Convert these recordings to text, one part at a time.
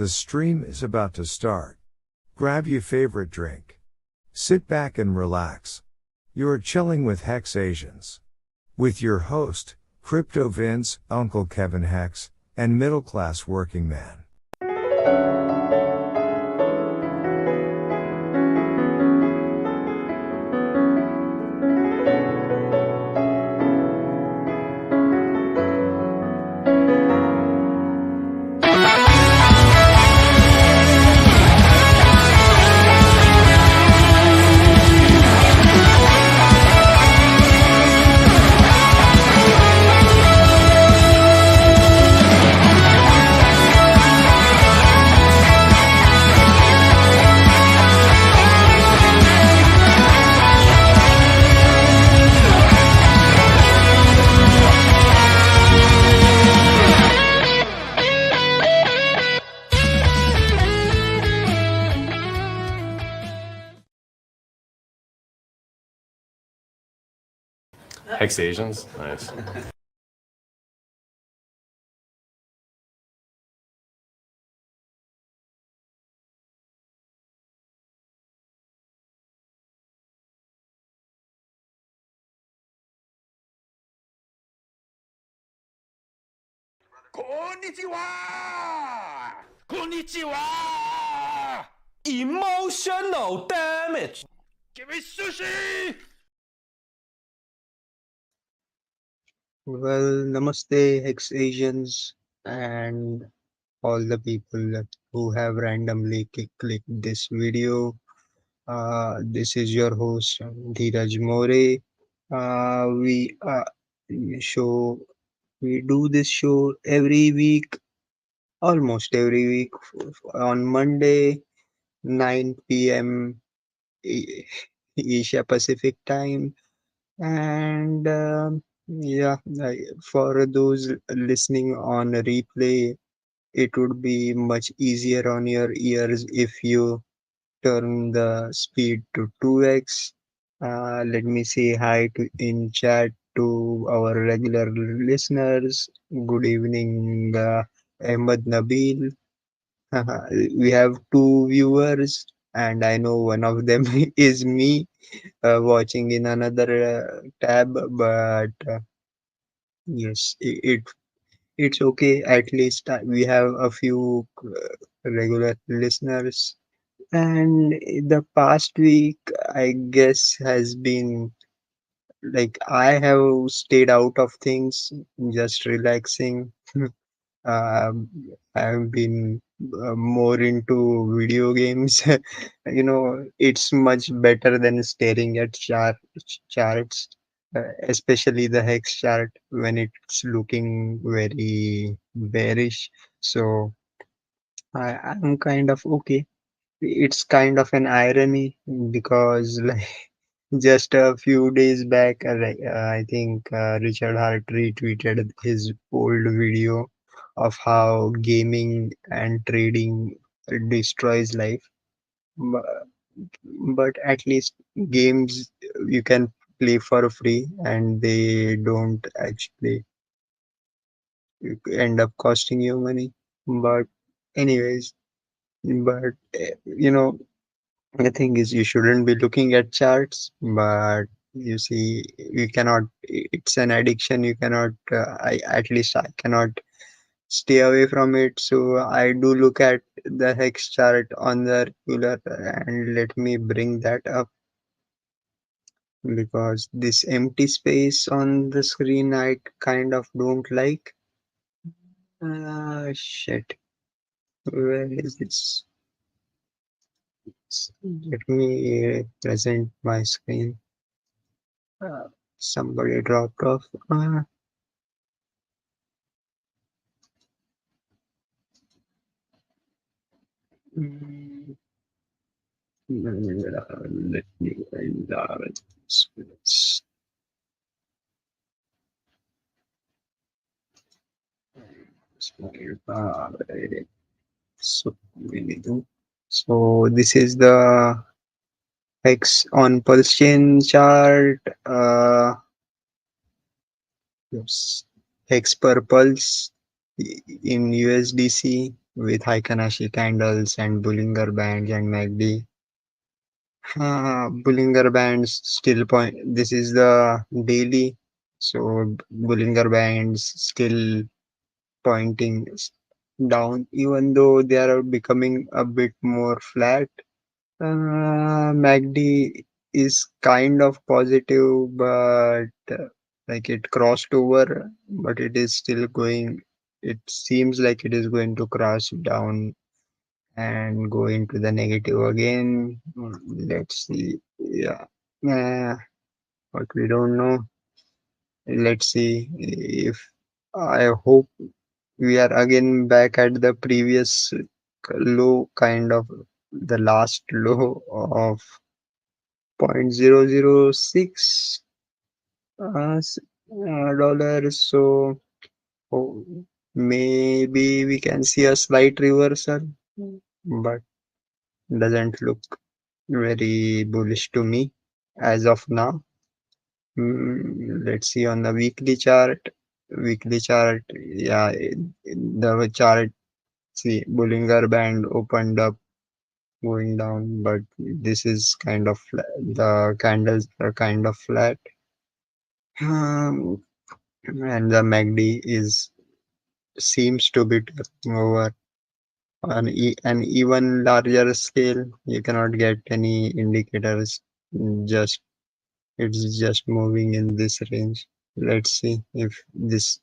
The stream is about to start. Grab your favorite drink. Sit back and relax. You're chilling with Hex Asians. With your host, Crypto Vince, Uncle Kevin Hex, and Middle Class Working Man. Hex Asians? Nice. Konnichiwa! Konnichiwa! Emotional damage! Give me sushi! Well, namaste, Hex Asians, and all the people who have randomly clicked this video. This is your host, Dheeraj More. We show we do this show every week, almost every week, on Monday, 9 p.m. E- Asia Pacific time. And yeah, for those listening on a replay, it would be much easier on your ears if you turn the speed to 2x. Let me say hi to in chat to our regular listeners. Good evening, Ahmed Nabil. We have two viewers, and I know one of them is me watching in another tab, but yes, it's okay. At least we have a few regular listeners. And the past week, I guess, has been like I have stayed out of things, just relaxing. Um, I've been more into video games. It's much better than staring at charts, especially the hex chart when it's looking very bearish. So I'm kind of okay. It's kind of an irony because like just a few days back, I think Richard Hart retweeted his old video of how gaming and trading destroys life. Bu- But at least games you can play for free and they don't actually end up costing you money. But anyways, but the thing is, you shouldn't be looking at charts, but you see, you cannot, it's an addiction. You cannot, at least I cannot stay away from it. So I do look at the hex chart on the regular, and let me bring that up because this empty space on the screen I kind of don't like. Shit. Where is this? Let me present my screen. Uh, Somebody dropped off. Mm, Let me find out. So we do. So this is the hex on pulse chain chart. Yes, hex per pulse in USDC. with Haikanashi candles and Bullinger bands and MACD. Bullinger bands still point. This is the daily, so Bullinger bands still pointing down, even though they are becoming a bit more flat. MACD is kind of positive, but like it crossed over, but it is still going. It seems like it is going to crash down and go into the negative again. Let's see. Yeah, but we don't know. Let's see if I hope we are again back at the previous low, kind of the last low of 0.006 dollars. So oh, maybe we can see a slight reversal, but doesn't look very bullish to me as of now. Let's see on the weekly chart. Weekly chart, yeah, the chart. See, Bollinger Band opened up going down, but this is kind of flat. The candles are kind of flat. Um, and the MACD is seems to be turning over on an even larger scale. You cannot get any indicators. Just it's just moving in this range. Let's see if this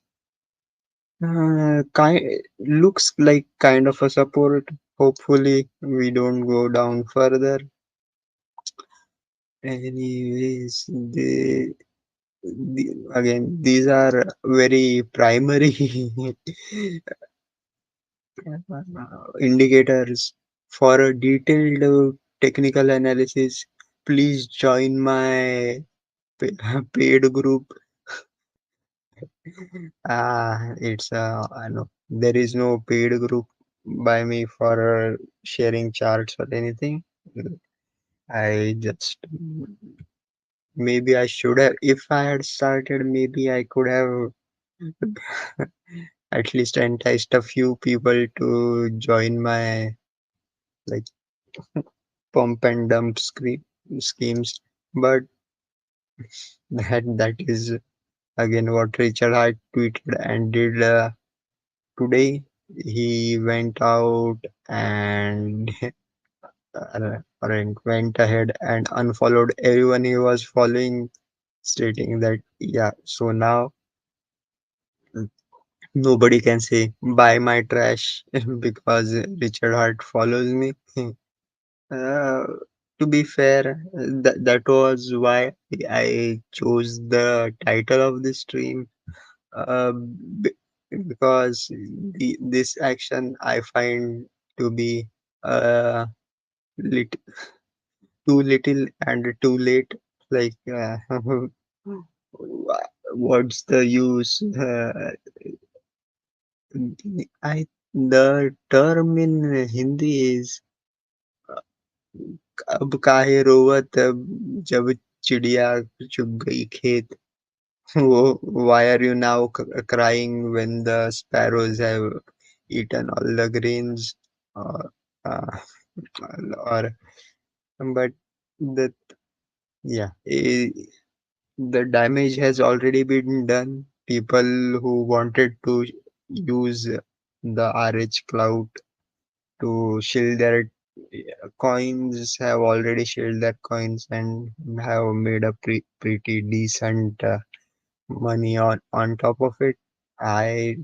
kind looks like kind of a support. Hopefully, we don't go down further. Anyways, again, these are very primary indicators. For a detailed technical analysis, please join my paid group. It's I know there is no paid group by me for sharing charts or anything. I just maybe I should have, if I had started, maybe I could have at least enticed a few people to join my like pump and dump schemes. But that is again what Richard Hart tweeted and did today. He went out and went ahead and unfollowed everyone he was following, stating that yeah, so now nobody can say buy my trash because Richard Hart follows me. Uh, to be fair, that was why I chose the title of this stream. B- because this action I find to be lit too little and too late. Like, what's the use? I the term in Hindi is अब काहे रोवत जब चिड़िया चुग गई खेत. Why are you now crying when the sparrows have eaten all the grains? Or, uh, or but the yeah, the damage has already been done. People who wanted to use the RH cloud to shield their coins have already shielded their coins and have made a pretty decent money on top of it. I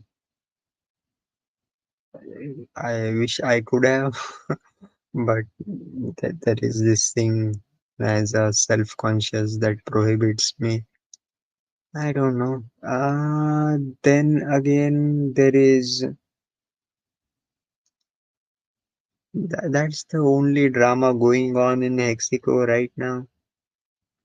I wish I could have, but there is this thing as a self-conscious that prohibits me. I don't know. Then again, there is that's the only drama going on in Mexico right now.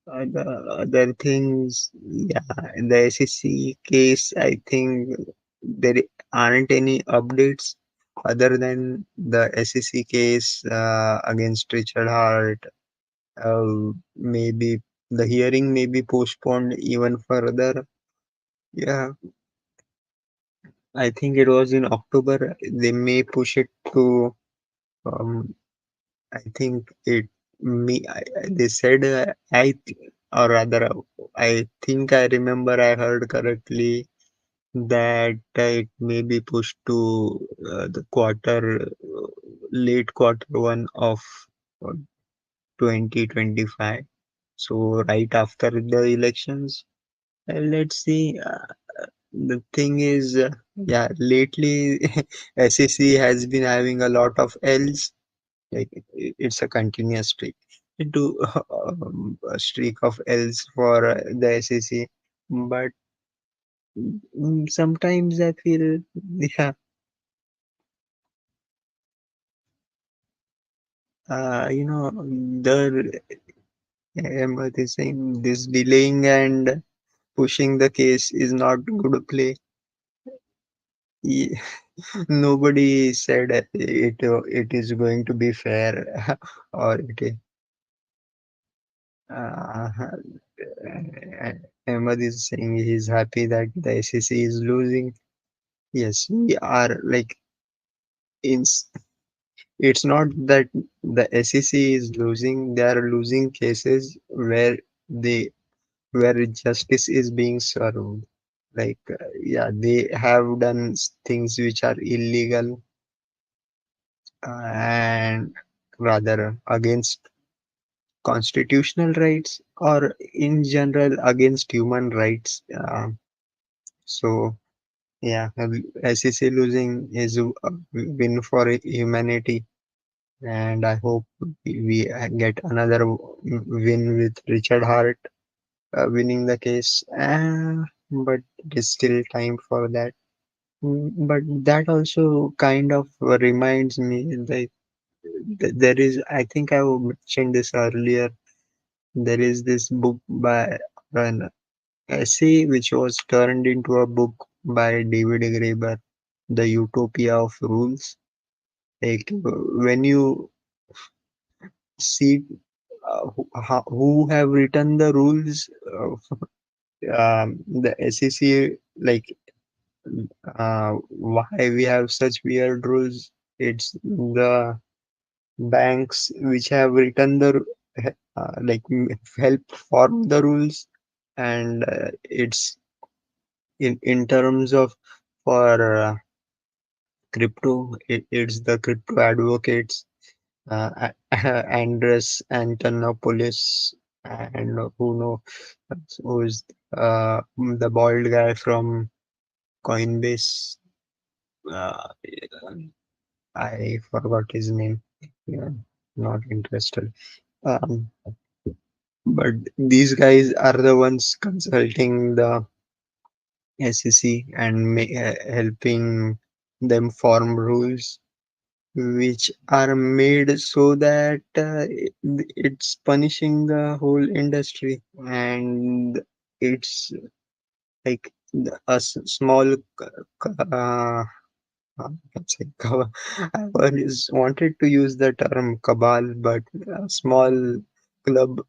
The other things, yeah, in the SEC case, I think there aren't any updates other than the SEC case against Richard Hart. Maybe the hearing may be postponed even further. Yeah, I think it was in October. They may push it to. Um, I think it me. They said or rather, I think I remember I heard correctly that it may be pushed to the late quarter one of uh, 2025. So right after the elections. Let's see. The thing is, yeah, lately SEC has been having a lot of L's. Like it's a continuous streak. Into a streak of L's for the SEC, but sometimes I feel, yeah, the Ahmed is saying this delaying and pushing the case is not good play. Ye- Nobody said it is going to be fair or it is. Uh, Ahmed is saying he's happy that the SEC is losing. Yes, we are like in. It's not that the SEC is losing; they are losing cases they where justice is being served. Like yeah, they have done things which are illegal and rather against constitutional rights or in general against human rights. So yeah, SEC losing is a win for humanity, and I hope we get another win with Richard Hart winning the case. But it is still time for that. But that also kind of reminds me that there is, I think I mentioned this earlier. There is this book by an essay which was turned into a book by David Graeber, The Utopia of Rules. Like when you see who have written the rules, the SEC, like why we have such weird rules. It's the banks which have written the like help form the rules, and it's in terms of for crypto, it's the crypto advocates, Andres Antonopoulos, and who know who is the bald guy from Coinbase. Uh, I forgot his name. Yeah, not interested. Um, but these guys are the ones consulting the SEC and helping them form rules which are made so that it's punishing the whole industry, and it's like small let's say I always wanted to use the term cabal, but a small club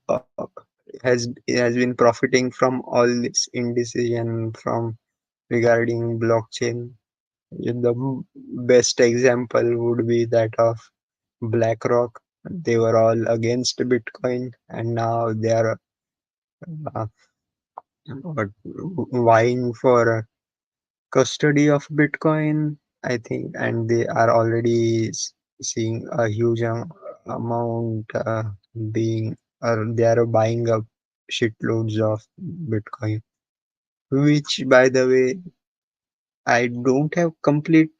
has been profiting from all this indecision from regarding blockchain. The best example would be that of BlackRock. They were all against Bitcoin, and now they are uh, what, vying for custody of Bitcoin, I think, and they are already seeing a huge amount being, or they are buying up shitloads of Bitcoin, which, by the way, I don't have complete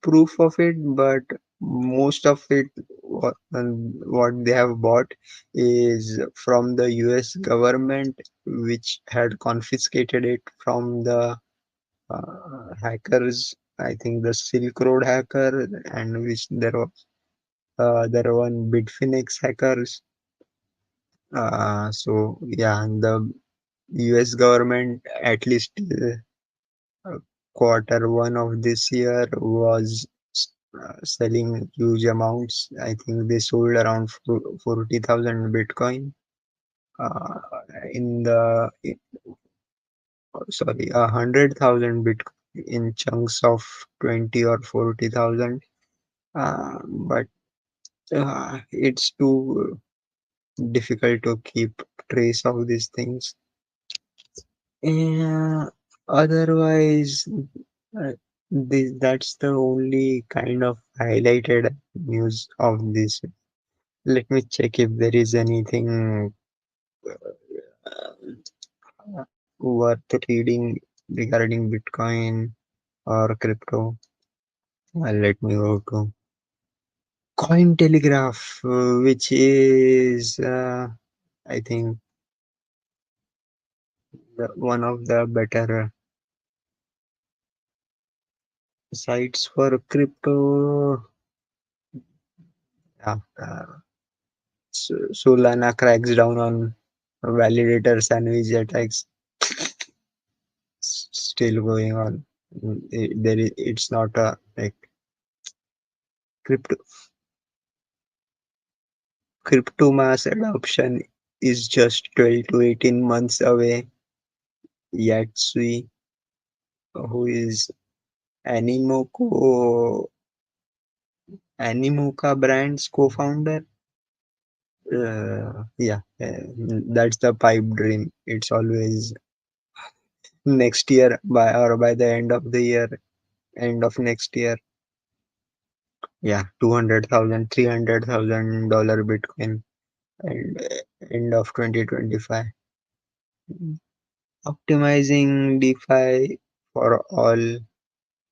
proof of it, but most of it, what they have bought is from the US government, which had confiscated it from the hackers. I think the Silk Road hacker, and which there were one Bitfinex hackers. So yeah, the US government, at least uh, quarter one of this year, was selling huge amounts. I think they sold around 40,000 Bitcoin in the sorry, 100,000 Bitcoin in chunks of 20 or 40,000. But it's too difficult to keep trace of these things. Otherwise, uh, that's the only kind of highlighted news of this. Let me check if there is anything worth reading regarding Bitcoin or crypto. Let me go to Cointelegraph, which is, I think, one of the better sites for crypto. Yeah, Solana cracks down on validator sandwich attacks. Still going on. It's not a like crypto crypto mass adoption is just 12 to 18 months away. Yatsui, who is Animoca Animoca Brands co-founder, yeah, that's the pipe dream. It's always next year by the end of the year, end of next year. Yeah, 200,000, $300,000 Bitcoin and end of 2025. Optimizing DeFi for all,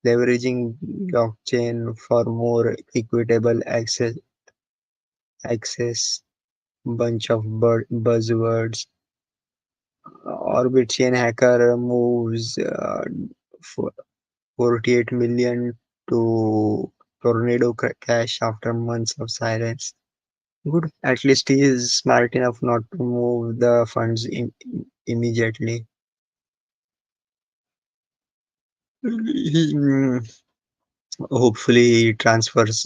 leveraging blockchain for more equitable access, bunch of buzzwords. Orbit chain hacker moves for 48 million to Tornado Cash after months of silence. Good. At least he is smart enough not to move the funds immediately. He hopefully he transfers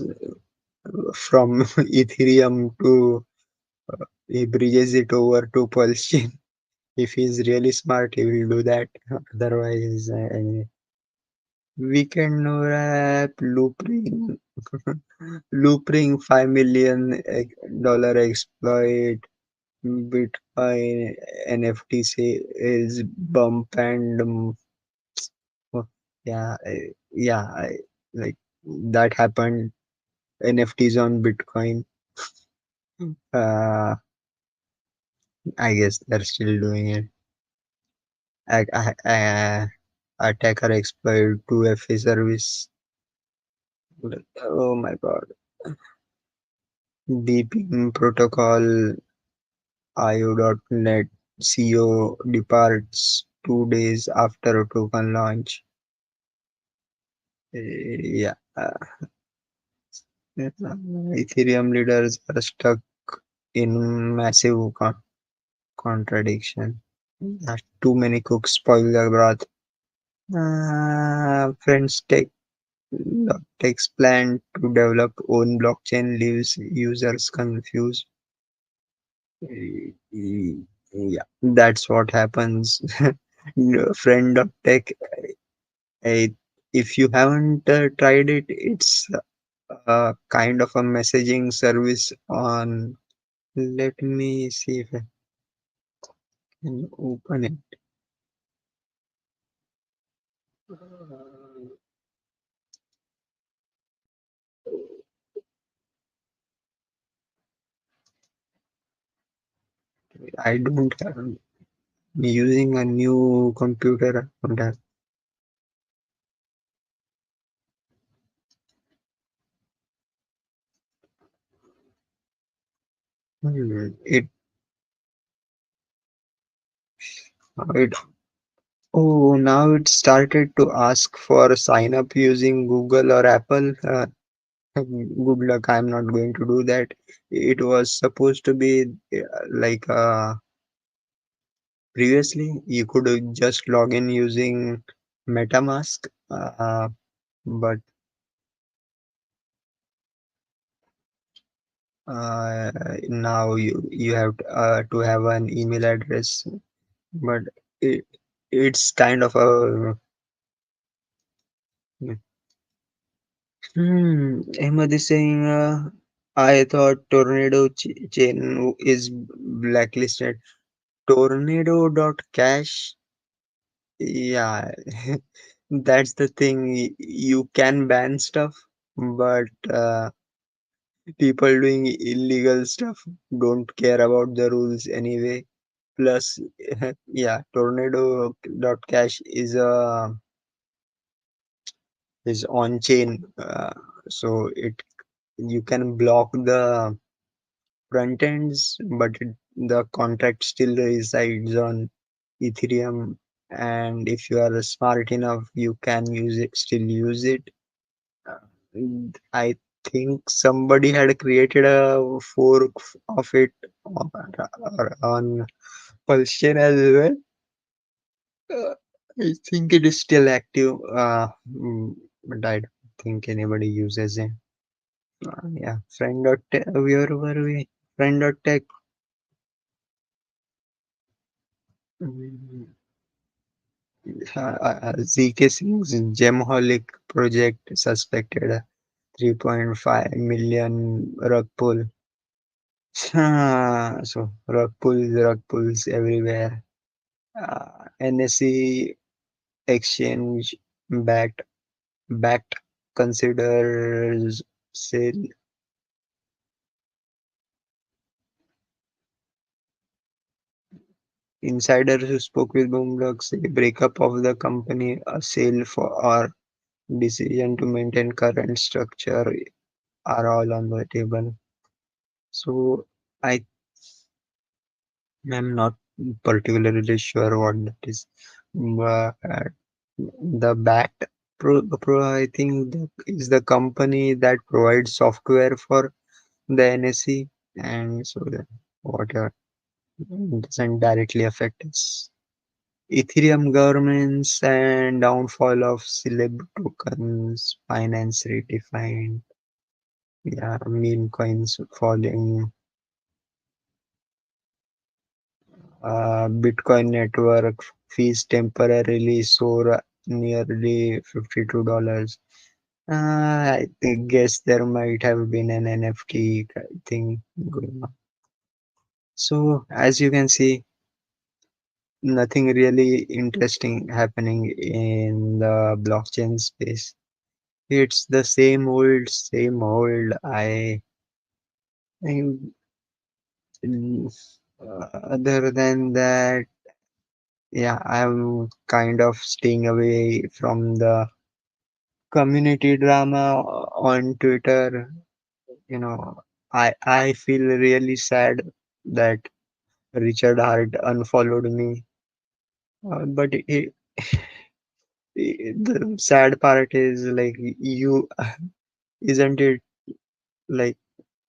from Ethereum to he bridges it over to Pulse chain. If he's really smart, he will do that. Otherwise, weekend no wrap loopring $5 million exploit Bitcoin NFT is bump and oh, yeah, yeah, like that happened. NFTs on Bitcoin. Uh, I guess they're still doing it. Attacker exploit 2FA service. Oh my god. Beeping protocol IO.net CEO departs 2 days after token launch. Yeah. Ethereum leaders are stuck in massive contradiction. Too many cooks spoil the broth. Friends takes plan to develop own blockchain leaves users confused. Yeah, that's what happens. Friend of tech, I, if you haven't tried it, it's kind of a messaging service on. Let me see if I can open it. I don't have. Using a new computer. I don't have. It it Oh, now it started to ask for sign up using Google or Apple. Good luck, I'm not going to do that. It was supposed to be like previously you could just log in using MetaMask, but now you have to have an email address. But it, it's kind of a Ahmad is saying, I thought Tornado chain is blacklisted. Tornado.cash, yeah, that's the thing. You can ban stuff, but people doing illegal stuff don't care about the rules anyway. Plus, yeah, Tornado.cash is on chain, so it you can block the front ends, but the contract still resides on Ethereum. And if you are smart enough, you can still use it. I think somebody had created a fork of it on Pulsion as well. Uh, I think it is still active, but I don't think anybody uses it. Yeah, friend.tech, where were we? Friend.tech. Mm, ZK Singh's Gemholic project suspected 3.5 million rug pull. So rug pulls everywhere. NSE exchange backed backed considers sale. Insiders who spoke with Bloomberg say breakup of the company, a sale for or decision to maintain current structure are all on the table. So I am not particularly sure what that is, but the BAT I think that is the company that provides software for the NSE, and so that whatever doesn't directly affect us. Ethereum governance and downfall of celeb tokens, finance redefined, yeah, meme coins falling, Bitcoin network fees temporarily soar nearly $52. Guess there might have been an NFT thing going on. So, as you can see, nothing really interesting happening in the blockchain space. It's the same old, same old. I other than that, yeah, I'm kind of staying away from the community drama on Twitter. You know, I feel really sad that Richard Hart unfollowed me. But the sad part is like you, isn't it like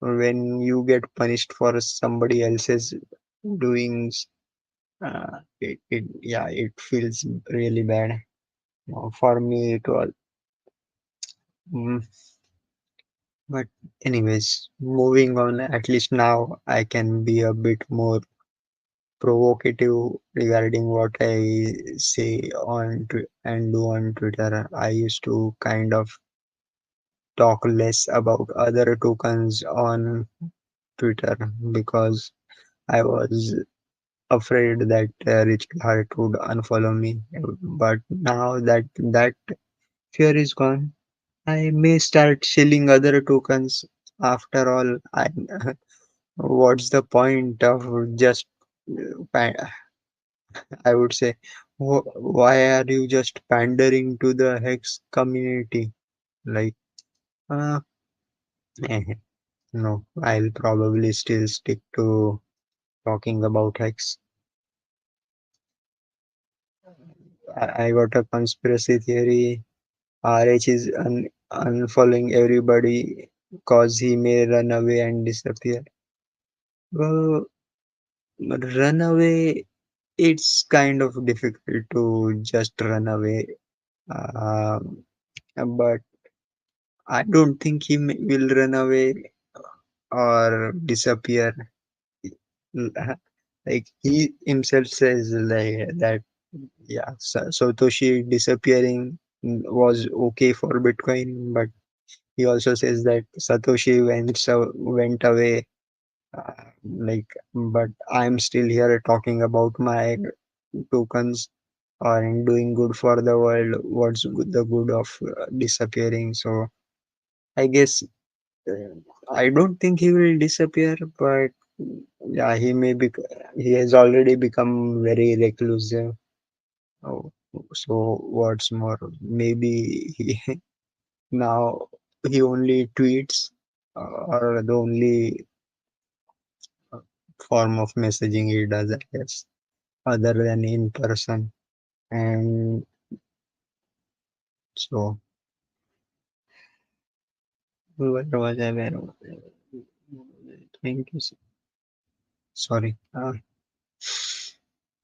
when you get punished for somebody else's doings, yeah, it feels really bad. For me, it was. Mm, but anyways, moving on. At least now I can be a bit more provocative regarding what I say and do on Twitter. I used to kind of talk less about other tokens on Twitter because I was afraid that Richard Hart would unfollow me. But now that that fear is gone, I may start shilling other tokens. After all, what's the point of just I would say, why are you just pandering to the Hex community? Like, uh, eh, no, I'll probably still stick to talking about Hex. I got a conspiracy theory. RH is unfollowing everybody cause he may run away and disappear. Well, run away, it's kind of difficult to just run away. Um, but I don't think he will run away or disappear. Like he himself says like that, yeah, Satoshi disappearing. was okay for Bitcoin, but he also says that Satoshi went away. Like, but I'm still here talking about my tokens and doing good for the world. The good of disappearing? So I guess I don't think he will disappear, but yeah, he has already become very reclusive. Oh, so what's more, maybe now he only tweets or the only uh, form of messaging he does, I guess, other than in person. And so, where was I? Where was I? Thank you. Sorry.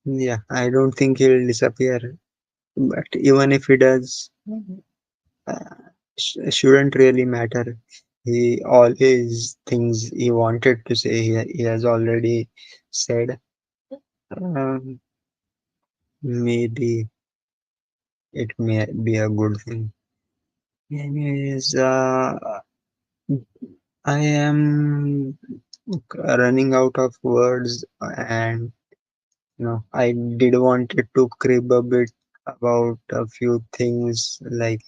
Yeah, I don't think he'll disappear. But even if he does, uh, shouldn't really matter. All his things he wanted to say, he has already said. Um, Maybe it may be a good thing. Anyways, I am running out of words, and I did wanted to crib a bit about a few things. Like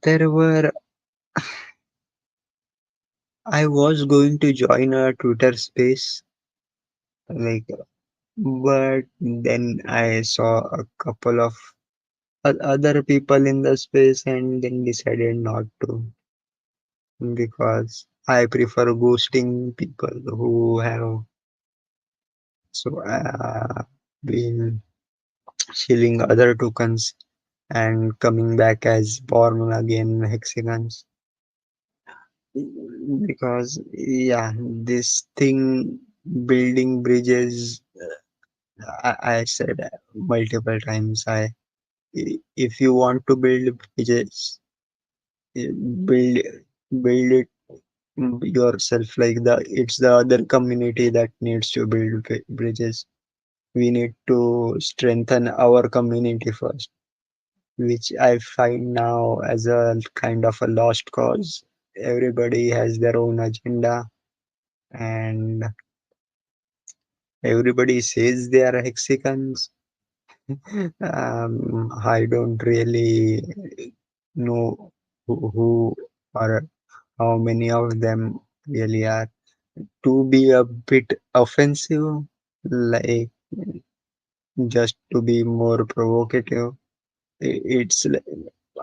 there were, I was going to join a Twitter space, like, but then I saw a couple of other people in the space, and then decided not to, because I prefer ghosting people who have been stealing other tokens and coming back as born again hexagons. Because yeah, this thing, building bridges, I said multiple times, if you want to build bridges, build build it yourself. Like, it's the other community that needs to build bridges. We need to strengthen our community first, which I find now as a kind of a lost cause. Everybody has their own agenda, and everybody says they are hexicans. I don't really know who or how many of them really are. To be a bit offensive, like, just to be more provocative, it's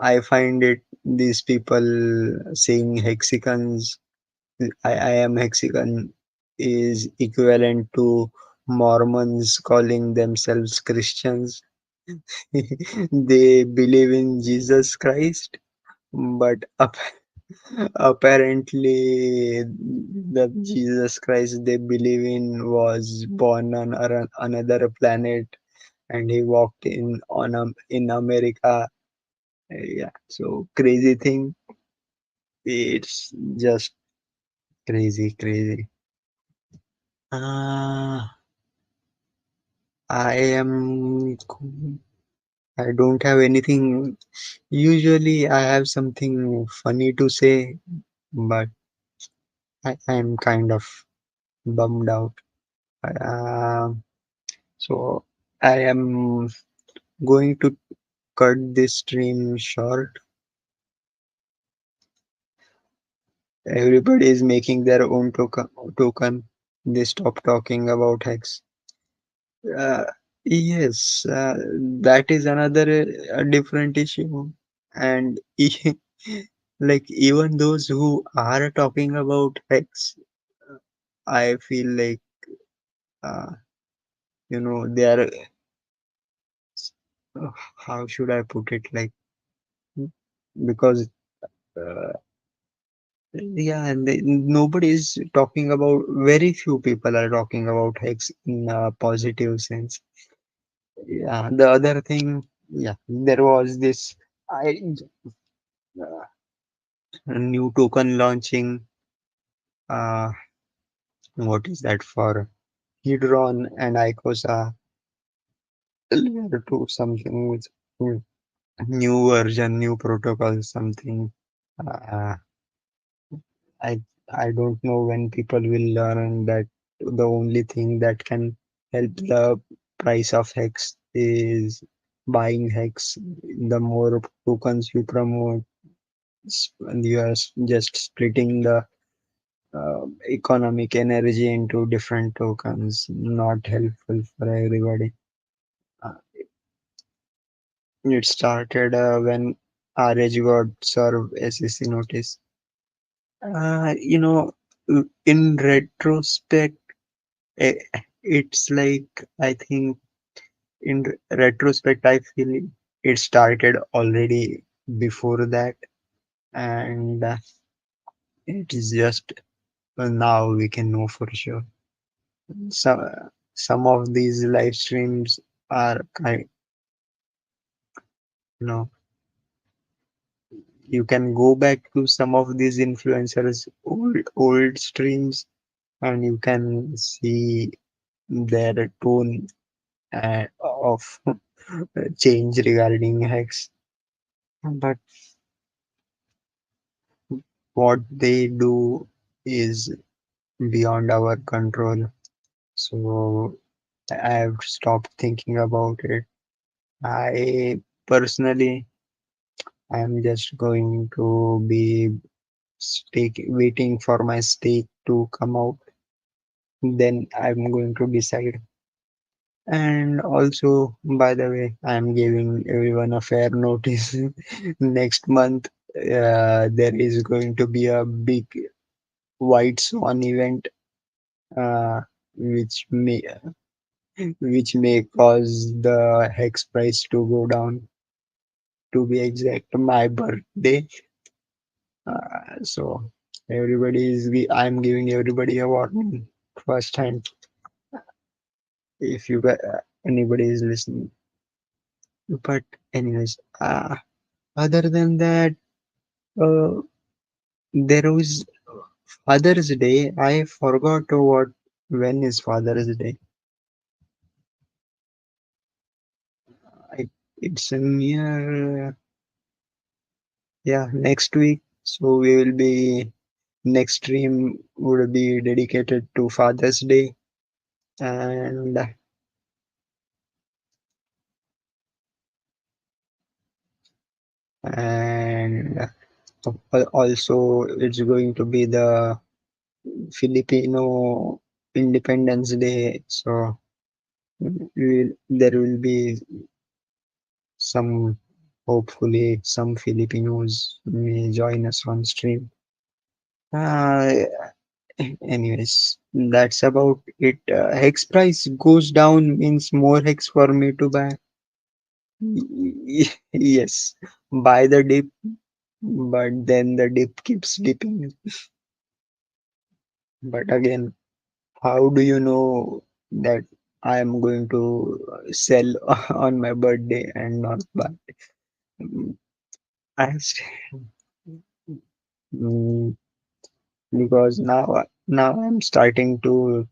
I find it, these people saying hexicans, I am Mexican, is equivalent to Mormons calling themselves Christians. They believe in Jesus Christ, but apparently the Jesus Christ they believe in was born on another planet, and he walked in America. Yeah, so crazy thing. It's just crazy. Uh, I am. I don't have anything. Usually, I have something funny to say, but I am kind of bummed out. Uh, so, I am going to cut this stream short. Everybody is making their own token. They stop talking about hex. Uh, yes, that is another different issue. And like, even those who are talking about hex, I feel like, uh, they are, how should I put it? Like, because, uh, yeah, nobody is talking about, very few people are talking about hex in a positive sense. Yeah, the other thing, yeah, there was this. I new token launching. Uh, what is that for? Hedron and Icosa layer 2 something with. new version, new protocol, something. Uh, I I don't know when people will learn that the only thing that can help the price of Hex is buying Hex. The more tokens you promote, you are just splitting the economic energy into different tokens, not helpful for everybody. Uh, it started when RH got served SEC notice. You know, in retrospect, eh, it's like I think in retrospect, I feel it started already before that, and it is just now we can know for sure. Some some of these live streams are kind, you know, you can go back to some of these influencers old streams and you can see their tone of change regarding Hex. But what they do is beyond our control. So I have stopped thinking about it. I personally am just going to be waiting for my stake to come out. Then I'm going to decide. And also, by the way, I'm giving everyone a fair notice. Next month, there is going to be a big White Swan event, uh, which may which may cause the hex price to go down. To be exact, my birthday. So I'm giving everybody a warning first hand. If anybody is listening. But anyways, other than that, uh, there was Father's Day. I forgot when is Father's Day. I, it's near, yeah, next week. So we will be next stream would be dedicated to Father's Day, and and also it's going to be the Filipino Independence Day. So there will be some, hopefully some Filipinos may join us on stream. Uh, Anyways, that's about it. Hex price goes down means more hex for me to buy. Yes, buy the dip, but then the dip keeps dipping. But again, how do you know that I am going to sell on my birthday and not buy? Mm, I mm, because now I'm starting to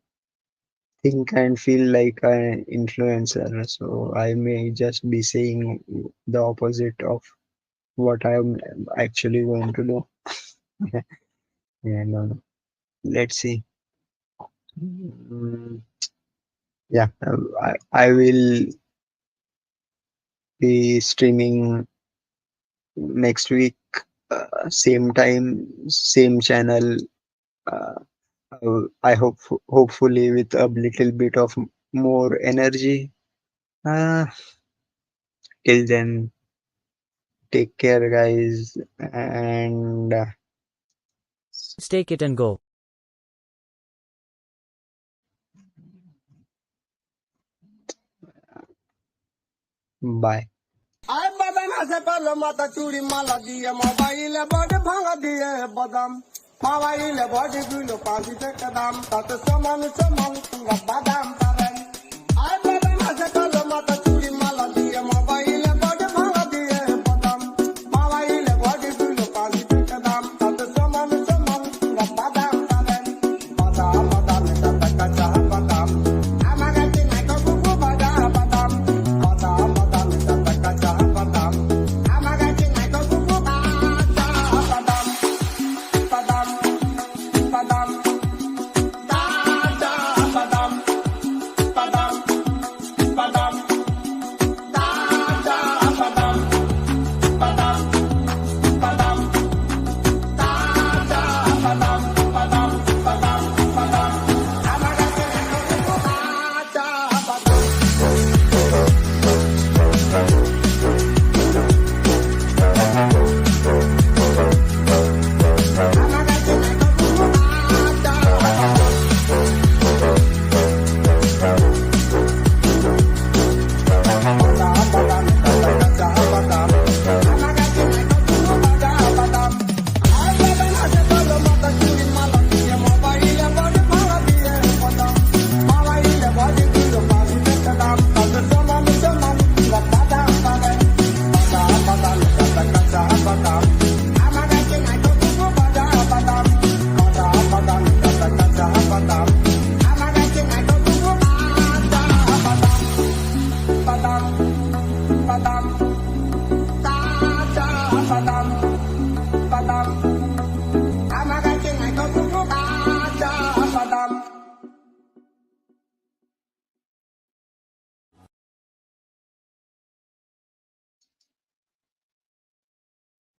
think and feel like an influencer, so I may just be saying the opposite of what I'm actually going to do. Yeah, no, no. Let's see. Mm, yeah, I will be streaming next week, same time, same channel. Uh, I hope, hopefully, with a little bit of more energy. Uh, Till then, take care, guys, and Stake it and go. bye. I বাদাম আছে পালো মাথা চুড়ি মালা দিয়ে মোবাইলে body ভাঙা দিয়ে বাদাম মোবাইলে বডি গুলো 5 টাকা দাম তাতে সমান সমান বাদাম পাবেন আই বাদাম আছে পালো মাথা চুড়ি মালা দিয়ে মোবাইলে বডি ভাঙা দিয়ে বাদাম মোবাইলে বডি গুলো 5 টাকা দাম তাতে সমান সমান বাদাম পাবেন বাদাম বাদাম টাকা কাঁচা বাদাম আমার কাছে নাই তো বুবু বাদাম বাদাম বাদাম বাদাম টাকা কাঁচা বাদাম আমার